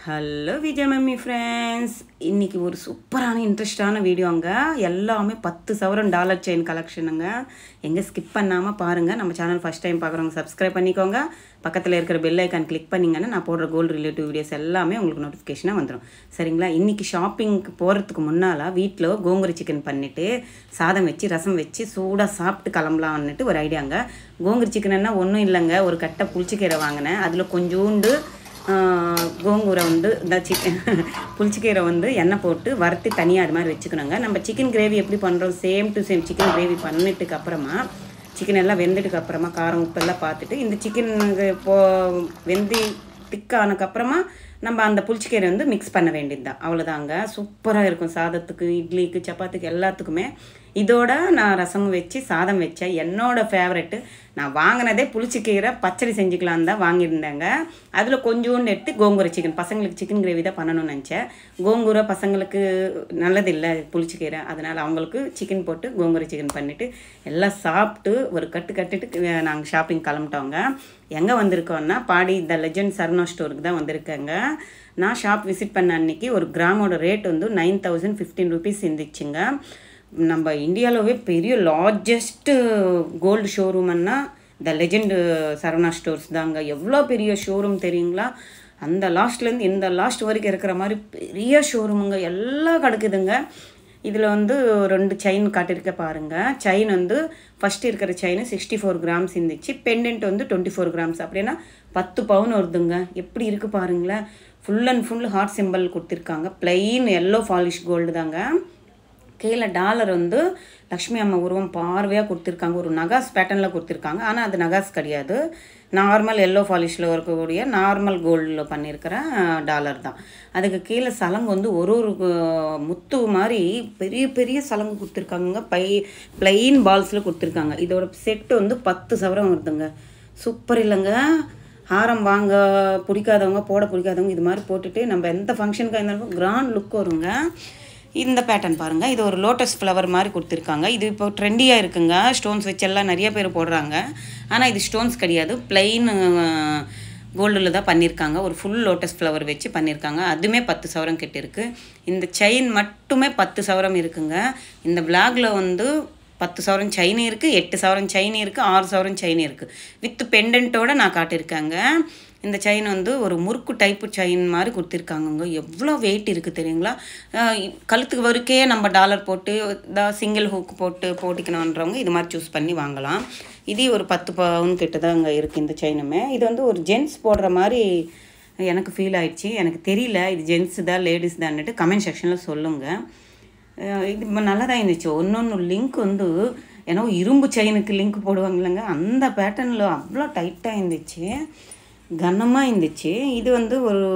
Hello Vijay mummy friends, இன்றைக்கி ஒரு சூப்பரான இன்ட்ரெஸ்டான வீடியோங்க. எல்லாமே 10 சவரன் டாலர் செயின் கலெக்ஷனுங்க. எங்கே ஸ்கிப் பண்ணாமல் பாருங்கள். நம்ம சேனல் ஃபஸ்ட் டைம் பார்க்குறவங்க சப்ஸ்கிரைப் பண்ணிக்கோங்க. பக்கத்தில் இருக்கிற பெல் ஐக்கான் கிளிக் பண்ணிங்கன்னா நான் போடுற கோல்டு ரிலேட்டிவ் வீடியோஸ் எல்லாமே உங்களுக்கு நோட்டிஃபிகேஷனாக வந்துடும். சரிங்களா? இன்றைக்கி ஷாப்பிங்க்கு போகிறதுக்கு முன்னால் வீட்டில் கோங்குரி சிக்கன் பண்ணிவிட்டு சாதம் வச்சு ரசம் வச்சு சூடாக சாப்பிட்டு கிளம்பலான்னுட்டு ஒரு ஐடியாங்க. கோங்குரி சிக்கன்னா ஒன்றும் இல்லைங்க, ஒரு கட்டை புளிச்சக்கீரை வாங்கினேன். அதில் கொஞ்சோண்டு கோங்கூரை வந்து இந்த புளிச்சக்கீரை வந்து எண்ணெய் போட்டு வறுத்து தனியாக அது மாதிரி வச்சுக்கணுங்க. நம்ம சிக்கன் கிரேவி எப்படி பண்ணுறோம், same to same chicken gravy பண்ணிட்டுக்கு அப்புறமா சிக்கன் எல்லாம் வெந்ததுக்கு அப்புறமா காரம் உப்பெல்லாம் பார்த்துட்டு இந்த சிக்கன் வெந்தி திக்கானதுக்கப்புறமா நம்ம அந்த புளிச்சக்கீரை வந்து மிக்ஸ் பண்ண வேண்டியது தான். அவ்வளோதாங்க. சூப்பராக இருக்கும். சாதத்துக்கு, இட்லிக்கு, சப்பாத்திக்கு எல்லாத்துக்குமே. இதோட நான் ரசமும் வச்சு சாதம் வச்சேன். என்னோடய ஃபேவரெட்டு. நான் வாங்கினதே புளிச்சக்கீரை பச்சடி செஞ்சுக்கலான்னு தான் வாங்கியிருந்தேங்க. அதில் கொஞ்சோண்டு எடுத்து கோங்கூரை சிக்கன், பசங்களுக்கு சிக்கன் கிரேவி தான் பண்ணணும்னு நினச்சேன். கோங்கூரை பசங்களுக்கு நல்லதில்லை புளிச்சக்கீரை, அதனால் அவங்களுக்கு சிக்கன் போட்டு கோங்கூரை சிக்கன் பண்ணிவிட்டு எல்லாம் சாப்பிட்டு ஒரு கட்டுட்டு நாங்கள் ஷாப்பிங் கிளம்பிட்டோங்க. எங்கே வந்திருக்கோன்னா பாடி த லெஜண்ட் சரவணா ஸ்டோருக்கு தான் வந்திருக்கேங்க. நான் ஷாப் விசிட் பண்ண அன்றைக்கி ஒரு கிராமோட ரேட் வந்து 9,015 rupees இருந்துச்சுங்க. நம்ம இந்தியாவிலவே பெரிய லார்ஜஸ்ட்டு கோல்டு ஷோரூம்னா த லெஜண்ட் சரவணா ஸ்டோர்ஸ் தாங்க. எவ்வளோ பெரிய ஷோரூம் தெரியுங்களா? அந்த லாஸ்ட்லேருந்து இந்த லாஸ்ட் வரைக்கும் இருக்கிற மாதிரி பெரிய ஷோரூமுங்க. எல்லாம் கிடக்குதுங்க. இதில் வந்து 2 செயின் காட்டியிருக்க பாருங்கள். செயின் வந்து ஃபஸ்ட்டு இருக்கிற செயின் 64 grams இருந்துச்சு. பெண்டன்ட் வந்து 24 grams. அப்படின்னா 10 பவுன் வருதுங்க. எப்படி இருக்குது பாருங்களேன். Full and full heart symbol கொடுத்துருக்காங்க. பிளெயின் எல்லோ ஃபாலிஷ் கோல்டு தாங்க. கீழே டாலர் வந்து லக்ஷ்மி அம்மா உருவம் பார்வையாக கொடுத்துருக்காங்க. ஒரு நகாஸ் பேட்டர்னில் கொடுத்துருக்காங்க. ஆனால் அது நகாஸ் கிடையாது. நார்மல் எல்லோ ஃபாலிஷில் இருக்கக்கூடிய நார்மல் கோல்டில் பண்ணியிருக்கிற டாலர் தான். அதுக்கு கீழே சலங்கு வந்து ஒரு முத்து மாதிரி பெரிய பெரிய சலங்கு கொடுத்துருக்காங்க. பிளெயின் பால்ஸில் கொடுத்துருக்காங்க. இதோட செட்டு வந்து 10 சவரம் வருதுங்க. சூப்பர் இல்லைங்க? ஹாரம் வாங்க பிடிக்காதவங்க, போட பிடிக்காதவங்க இது மாதிரி போட்டுட்டு நம்ம எந்த ஃபங்க்ஷனுக்காக இருந்தாலும் கிராண்ட் லுக் வருங்க. இந்த பேட்டர்ன் பாருங்கள். இது ஒரு லோட்டஸ் ஃப்ளவர் மாதிரி கொடுத்துருக்காங்க. இது இப்போ ட்ரெண்டியாக இருக்குங்க. ஸ்டோன்ஸ் வச்செல்லாம் நிறைய பேர் போடுறாங்க. ஆனால் இது ஸ்டோன்ஸ் கிடையாது, பிளெயின் கோல்டில் தான் பண்ணியிருக்காங்க. ஒரு ஃபுல் லோட்டஸ் ஃப்ளவர் வச்சு பண்ணியிருக்காங்க. அதுவுமே 10 சவரம் கிட்ட இருக்குது. இந்த செயின் மட்டுமே 10 சவரம் இருக்குங்க. இந்த பிளாகில் வந்து 10 சவரம் செயின் இருக்குது, 8 சவரம் செயின் இருக்குது, 6 சவரம் செயின் இருக்குது. வித் பெண்டன்ட்டோடு நான் காட்டியிருக்காங்க. இந்த செயின் வந்து ஒரு முறுக்கு டைப்பு செயின் மாதிரி கொடுத்துருக்காங்கங்க. எவ்வளோ வெயிட் இருக்குது தெரியுங்களா? கழுத்துக்கு வரைக்கே நம்ம டாலர் போட்டு சிங்கிள் ஹூக் போட்டு போட்டிக்கணுன்றவங்க இது மாதிரி சூஸ் பண்ணி வாங்கலாம். இது ஒரு 10 பவுன் கிட்ட தான் அங்கே இருக்குது இந்த செயினுமே. இது வந்து ஒரு ஜென்ஸ் போடுற மாதிரி எனக்கு ஃபீல் ஆயிடுச்சு. எனக்கு தெரியல இது ஜென்ஸு தான் லேடிஸ் தான்னுட்டு கமெண்ட் செக்ஷனில் சொல்லுங்கள். இது நல்லா தான் இருந்துச்சு. ஒன்று லிங்க் வந்து ஏன்னா இரும்பு செயினுக்கு லிங்க் போடுவாங்களேங்க, அந்த பேட்டர்னில் அவ்வளோ டைட்டாக இருந்துச்சு, கனமாக இருந்துச்சு. இது வந்து ஒரு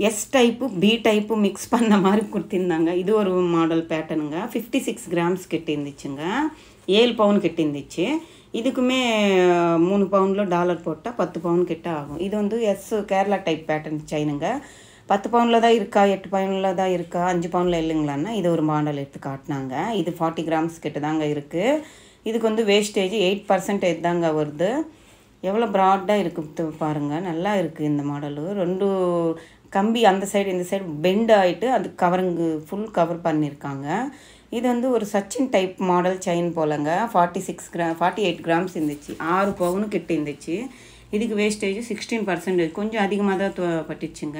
S type B type mix பண்ண மாதிரி கொடுத்துருந்தாங்க. இது ஒரு மாடல் பேட்டர்னுங்க. 56 grams கிட்ட இருந்துச்சுங்க. 7 பவுன் கிட்ட இருந்துச்சு. இதுக்குமே 3 பவுனில் டாலர் போட்டால் 10 பவுன் கிட்ட ஆகும். இது வந்து எஸ் கேரளா டைப் பேட்டர்ன் செயினுங்க. 10 பவுனில் தான் இருக்கா, 8 பவுனில் தான் இருக்கா, 5 பவுனில் இல்லைங்களான்னா இது ஒரு மாடல் எடுத்து காட்டினாங்க. இது 40 grams கிட்ட தாங்க இருக்குது. இதுக்கு வந்து வேஸ்டேஜ் 8% தாங்க வருது. எவ்வளோ ப்ராடாக இருக்குது பாருங்கள். நல்லா இருக்குது இந்த மாடலு. 2 கம்பி அந்த சைடு இந்த சைடு பெண்ட் ஆகிட்டு அது கவருங்கு ஃபுல் கவர் பண்ணியிருக்காங்க. இது வந்து ஒரு சச்சின் டைப் மாடல் செயின் போலங்க. 48 grams இருந்துச்சு. 6 பவுனு கிட்ட இருந்துச்சு. இதுக்கு வேஸ்டேஜ் 16%, கொஞ்சம் அதிகமாக தான் பட்டுச்சுங்க.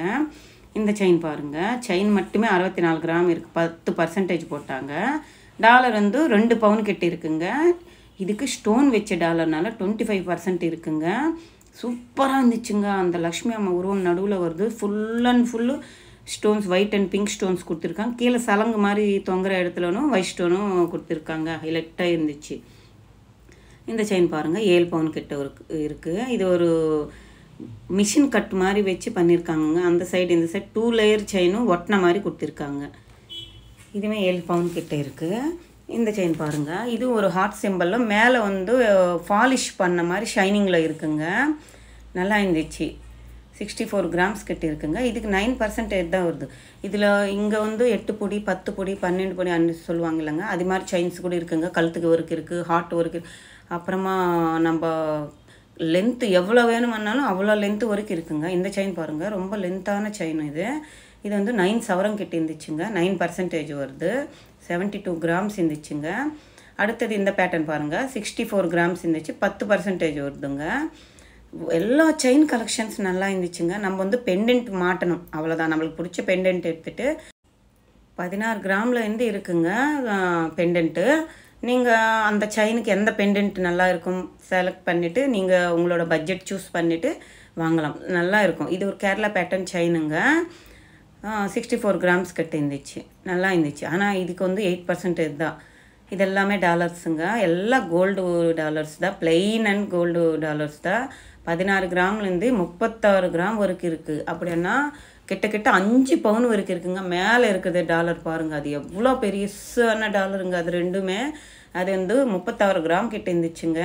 இந்த செயின் பாருங்கள். செயின் மட்டுமே 64 கிராம் இருக்குது. 10% போட்டாங்க. டாலர் வந்து 2 பவுன் கிட்ட இருக்குங்க. இதுக்கு ஸ்டோன் வச்ச டாலர்னால 25% இருக்குங்க. சூப்பராக இருந்துச்சுங்க. அந்த லக்ஷ்மி அம்மா உருவம் நடுவில் வருது. Full and full stones, white and pink stones கொடுத்துருக்காங்க. கீழே சலங்கு மாதிரி தொங்குற இடத்துலனும் ஒயிட் ஸ்டோனும் கொடுத்துருக்காங்க. ஹைலைட்டாக இருந்துச்சு. இந்த செயின் பாருங்கள். 7 பவுன் கிட்ட இருக்குது. இது ஒரு மிஷின் கட் மாதிரி வச்சு பண்ணியிருக்காங்க. அந்த சைடு இந்த சைடு 2 லேயர் செயினும் ஒட்டின மாதிரி கொடுத்துருக்காங்க. இதுவுமே 7 பவுன் கிட்ட இருக்குது. இந்த செயின் பாருங்கள். இது ஒரு ஹார்ட் சிம்பிளில் மேலே வந்து ஃபாலிஷ் பண்ண மாதிரி ஷைனிங்கில் இருக்குங்க. நல்லா இருந்துச்சு. 64 grams கிட்ட இருக்குங்க. இதுக்கு 9% தான் வருது. இதில் இங்கே வந்து 8 பொடி, 10 பொடி, 12 பொடி அன்னு சொல்லுவாங்க இல்லைங்க, அது மாதிரி செயின்ஸ் கூட இருக்குங்க. கழுத்துக்கு ஒர்க் இருக்குது, ஹார்ட் ஒர்க்கு, அப்புறமா நம்ம லென்த்து எவ்வளோ வேணுமன்னாலும் அவ்வளோ லென்த்து வரைக்கும் இருக்குங்க. இந்த செயின் பாருங்கள், ரொம்ப லென்த்தான செயின் இது. இது வந்து 9 சவரம் கிட்ட இருந்துச்சுங்க. 9% வருது. 72 கிராம்ஸ் இருந்துச்சுங்க. அடுத்தது இந்த பேட்டர்ன் பாருங்கள், 64 கிராம்ஸ் இருந்துச்சு. 10% வருதுங்க. எல்லா செயின் கலெக்ஷன்ஸ் நல்லா இருந்துச்சுங்க. நம்ம வந்து பெண்டன்ட் மாட்டணும், அவ்வளோதான். நம்மளுக்கு பிடிச்ச பெண்டன்ட் எடுத்துகிட்டு 16 கிராமில் இருந்து இருக்குங்க பெண்டன்ட்டு. நீங்கள் அந்த செயினுக்கு எந்த பெண்டன்ட் நல்லா இருக்கும் செலக்ட் பண்ணிவிட்டு நீங்கள் உங்களோட பட்ஜெட் சூஸ் பண்ணிவிட்டு வாங்கலாம். நல்லா இருக்கும். இது ஒரு கேரளா பேட்டர்ன் செயினுங்க. 64 கிராம்ஸ் கிட்ட இருந்துச்சு. நல்லா இருந்துச்சு. ஆனால் இதுக்கு வந்து 8% தான். இது எல்லாமே டாலர்ஸுங்க. எல்லாம் கோல்டு டாலர்ஸ் தான். பிளெயின் அண்ட் கோல்டு டாலர்ஸ் தான். 16 கிராம்லேருந்து 36 கிராம் வரைக்கும் இருக்குது. அப்படின்னா கிட்ட 5 பவுன் வரைக்கும் இருக்குங்க. மேலே இருக்குது டாலர் பாருங்கள், அது எவ்வளோ பெருசான டாலருங்க அது ரெண்டுமே. அது வந்து 36 கிராம் கிட்ட இருந்துச்சுங்க.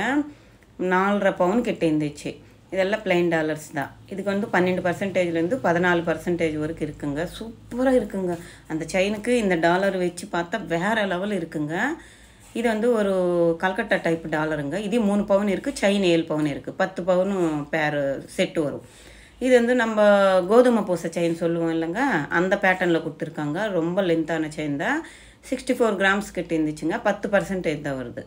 4.5 பவுன் கிட்ட இருந்துச்சு. இதெல்லாம் பிளைன் டாலர்ஸ் தான். இதுக்கு வந்து 12%லேருந்து 14% வரைக்கும் இருக்குங்க. சூப்பராக இருக்குங்க. அந்த செயினுக்கு இந்த டாலர் வச்சு பார்த்தா வேறு லெவல் இருக்குங்க. இது வந்து ஒரு கல்கட்டா டைப் டாலருங்க. இது 3 பவுன் இருக்குது, செயின் 7 பவுன் இருக்குது. 10 பவுன் பேர் செட்டு வரும். இது வந்து நம்ம கோதுமை பூசை செயின் சொல்லுவோம் இல்லைங்க, அந்த பேட்டர்னில் கொடுத்துருக்காங்க. ரொம்ப லென்த்தான செயின் தான். 64 கிராம்ஸ் கிட்ட இருந்துச்சுங்க. 10% தான் வருது.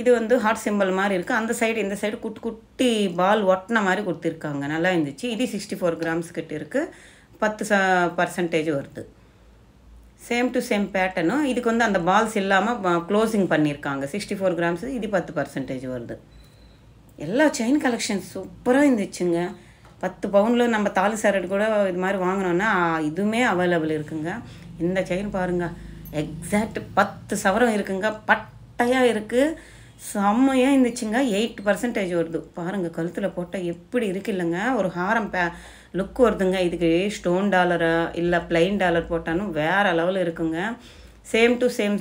இது வந்து ஹார்ட் சிம்பிள் மாதிரி இருக்குது. அந்த சைடு இந்த சைடு குட்டி பால் ஒட்டின மாதிரி கொடுத்துருக்காங்க. நல்லா இருந்துச்சு. இது 64 கிராம்ஸ் கிட்ட இருக்குது. 10% வருது. சேம் டு சேம் பேட்டர்னும். இதுக்கு வந்து அந்த பால்ஸ் இல்லாமல் க்ளோசிங் பண்ணியிருக்காங்க. 64 கிராம்ஸ், இது 10% வருது. எல்லா செயின் கலெக்ஷன் சூப்பராக இருந்துச்சுங்க. 10 பவுனில் நம்ம தாலி சரடு கூட இது மாதிரி வாங்கினோன்னா இதுவுமே அவைலபிள் இருக்குங்க. இந்த செயின் பாருங்கள், எக்ஸாக்ட் 10 சவரம் இருக்குங்க. பட்டையாக இருக்குது. செம்மையாக இருந்துச்சுங்க. 8% வருது. பாருங்கள், கழுத்தில் போட்டால் எப்படி இருக்கு இல்லைங்க, ஒரு ஹாரம் லுக் வருதுங்க. இதுக்கு ஸ்டோன் டாலரா இல்லை பிளைன் டாலர் போட்டாலும் வேறு லெவலில் இருக்குங்க. சேம் டு சேம்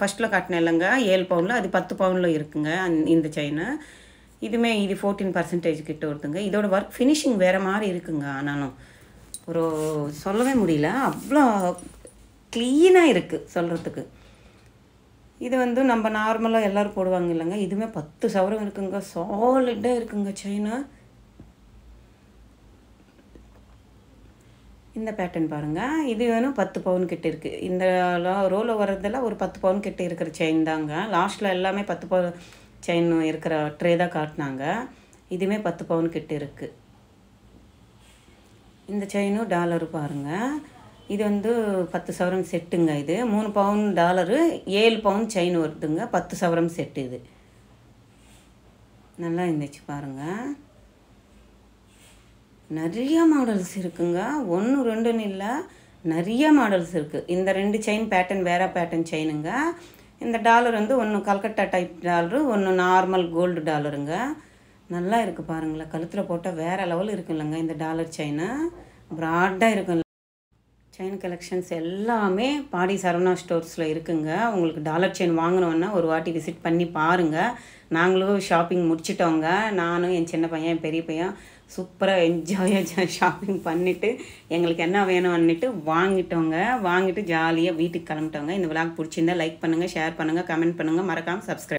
ஃபஸ்ட்டில் காட்டினேன் இல்லைங்க 7 பவுனில், அது 10 பவுனில் இருக்குங்க இந்த செயின். இதுவுமே இது 14% கிட்ட வருதுங்க. இதோட ஒர்க் ஃபினிஷிங் வேறு மாதிரி இருக்குங்க. ஆனாலும் ஒரு சொல்லவே முடியல, அவ்வளோ க்ளீனாக இருக்குது சொல்கிறதுக்கு. இது வந்து நம்ம நார்மலாக எல்லோரும் போடுவாங்க இல்லைங்க, இதுவுமே 10 சவரம் இருக்குங்க. சாலிட்டாக இருக்குங்க செயின். இந்த பேட்டர்ன் பாருங்கள், இது வேணும் 10 பவுன் கிட்ட இருக்குது. இந்த ரோலில் வர்றதெல்லாம் ஒரு 10 பவுன் கிட்ட இருக்கிற செயின் தாங்க. லாஸ்ட்டில் எல்லாமே 10 பவுன் செயின் இருக்கிற ட்ரே தான் காட்டினாங்க. இதுவுமே 10 பவுன் கிட்ட இருக்குது. இந்த செயினும் டாலரு பாருங்கள், இது வந்து 10 சவரம் செட்டுங்க. இது 3 பவுன் டாலரு, 7 பவுன் செயின் வருதுங்க. 10 சவரம் செட்டு. இது நல்லா இருந்துச்சு பாருங்கள். நிறைய மாடல்ஸ் இருக்குங்க. 1 2ன்னு இல்லை, நிறைய மாடல்ஸ் இருக்குது. இந்த 2 செயின் பேட்டர்ன் வேறு பேட்டர்ன் செயினுங்க. இந்த டாலர் வந்து ஒன்று கல்கட்டா டைப் டாலரு, ஒன்று நார்மல் கோல்டு டாலருங்க. நல்லா இருக்குது பாருங்களேன். கழுத்தில் போட்டால் வேறு லெவல் இருக்குல்லங்க இந்த டாலர் செயினு. ப்ராடாக இருக்குல்ல. செயின் கலெக்ஷன்ஸ் எல்லாமே பாடி சரவணா ஸ்டோர்ஸில் இருக்குங்க. உங்களுக்கு டாலர் செயின் வாங்கணுன்னா ஒரு வாட்டி விசிட் பண்ணி பாருங்கள். நாங்களும் ஷாப்பிங் முடிச்சிட்டோங்க. நானும் என் சின்ன பையன், என் பெரிய பையன் சூப்பராக என்ஜாயாக ஷாப்பிங் பண்ணிவிட்டு எங்களுக்கு என்ன வேணும்னுட்டு வாங்கிட்டு ஜாலியாக வீட்டுக்கு கிளம்பிட்டோங்க. இந்த விளாக் பிடிச்சிருந்தா லைக் பண்ணுங்கள், ஷேர் பண்ணுங்கள், கமெண்ட் பண்ணுங்கள், மறக்காமல் சப்ஸ்கிரைப்